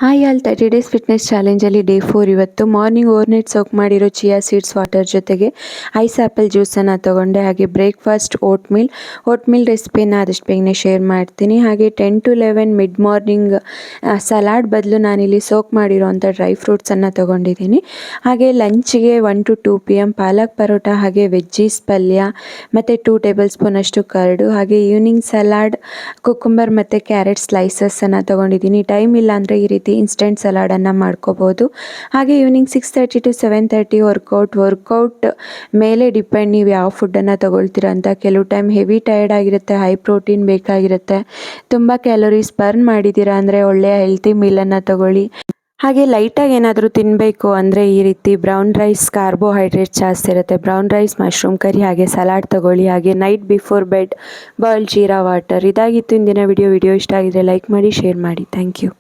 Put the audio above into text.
Hi all 30 days fitness ಚಾಲೆಂಜಲ್ಲಿ day 4 ಇವತ್ತು morning overnight soak ಮಾಡಿರೋ ಚಿಯಾ ಸೀಡ್ಸ್ ವಾಟರ್ ಜೊತೆಗೆ ಐಸ್ ಆ್ಯಪಲ್ ಜ್ಯೂಸನ್ನು ತೊಗೊಂಡೆ. ಹಾಗೆ ಬ್ರೇಕ್ಫಾಸ್ಟ್ ಓಟ್ ಮೀಲ್ ರೆಸಿಪಿನ ಆದಷ್ಟು ಬೇಗನೆ ಶೇರ್ ಮಾಡ್ತೀನಿ. ಹಾಗೆ 10 to 11 ಮಿಡ್ ಮಾರ್ನಿಂಗ್ ಸಲಾಡ್ ಬದಲು ನಾನಿಲ್ಲಿ ಸೋಕ್ ಮಾಡಿರೋವಂಥ ಡ್ರೈ ಫ್ರೂಟ್ಸನ್ನು ತೊಗೊಂಡಿದ್ದೀನಿ. ಹಾಗೆ ಲಂಚ್ಗೆ 1 to 2 PM ಪಾಲಕ್ ಪರೋಟ ಹಾಗೆ ವೆಜ್ಜೀಸ್ ಪಲ್ಯ ಮತ್ತು 2 ಟೇಬಲ್ ಸ್ಪೂನ್ ಅಷ್ಟು ಕರ್ಡು. ಹಾಗೆ ಈವ್ನಿಂಗ್ ಸಲಾಡ್ ಕುಕುಂಬರ್ ಮತ್ತು ಕ್ಯಾರೆಟ್ ಸ್ಲೈಸಸ್ಸನ್ನು ತೊಗೊಂಡಿದ್ದೀನಿ. ಟೈಮ್ ಇಲ್ಲ ಅಂದರೆ ಈ ರೀತಿ ಇನ್ಸ್ಟೆಂಟ್ ಸಲಾಡನ್ನು ಮಾಡ್ಕೋಬೋದು. ಹಾಗೆ ಈವ್ನಿಂಗ್ 6:30 to 7:30 ವರ್ಕೌಟ್ ಮೇಲೆ ಡಿಪೆಂಡ್ ನೀವು ಯಾವ ಫುಡ್ಡನ್ನು ತೊಗೊಳ್ತೀರ ಅಂತ. ಕೆಲವು ಟೈಮ್ ಹೆವಿ ಟಯರ್ಡ್ ಆಗಿರುತ್ತೆ, ಹೈ ಪ್ರೋಟೀನ್ ಬೇಕಾಗಿರುತ್ತೆ, ತುಂಬ ಕ್ಯಾಲೋರೀಸ್ ಬರ್ನ್ ಮಾಡಿದ್ದೀರಾ ಅಂದರೆ ಒಳ್ಳೆಯ ಹೆಲ್ತಿ ಮೀಲನ್ನು ತೊಗೊಳ್ಳಿ. ಹಾಗೆ ಲೈಟಾಗಿ ಏನಾದರೂ ತಿನ್ನಬೇಕು ಅಂದರೆ ಈ ರೀತಿ ಬ್ರೌನ್ ರೈಸ್ ಕಾರ್ಬೋಹೈಡ್ರೇಟ್ ಜಾಸ್ತಿ ಇರುತ್ತೆ, ಬ್ರೌನ್ ರೈಸ್ ಮಶ್ರೂಮ್ ಕರಿ ಹಾಗೆ ಸಲಾಡ್ ತೊಗೊಳ್ಳಿ. ಹಾಗೆ night before bed boiled jeera water. ಇದಾಗಿತ್ತು ಇಂದಿನ ವಿಡಿಯೋ ಇಷ್ಟ ಆಗಿದ್ರೆ ಲೈಕ್ ಮಾಡಿ, ಶೇರ್ ಮಾಡಿ. Thank you.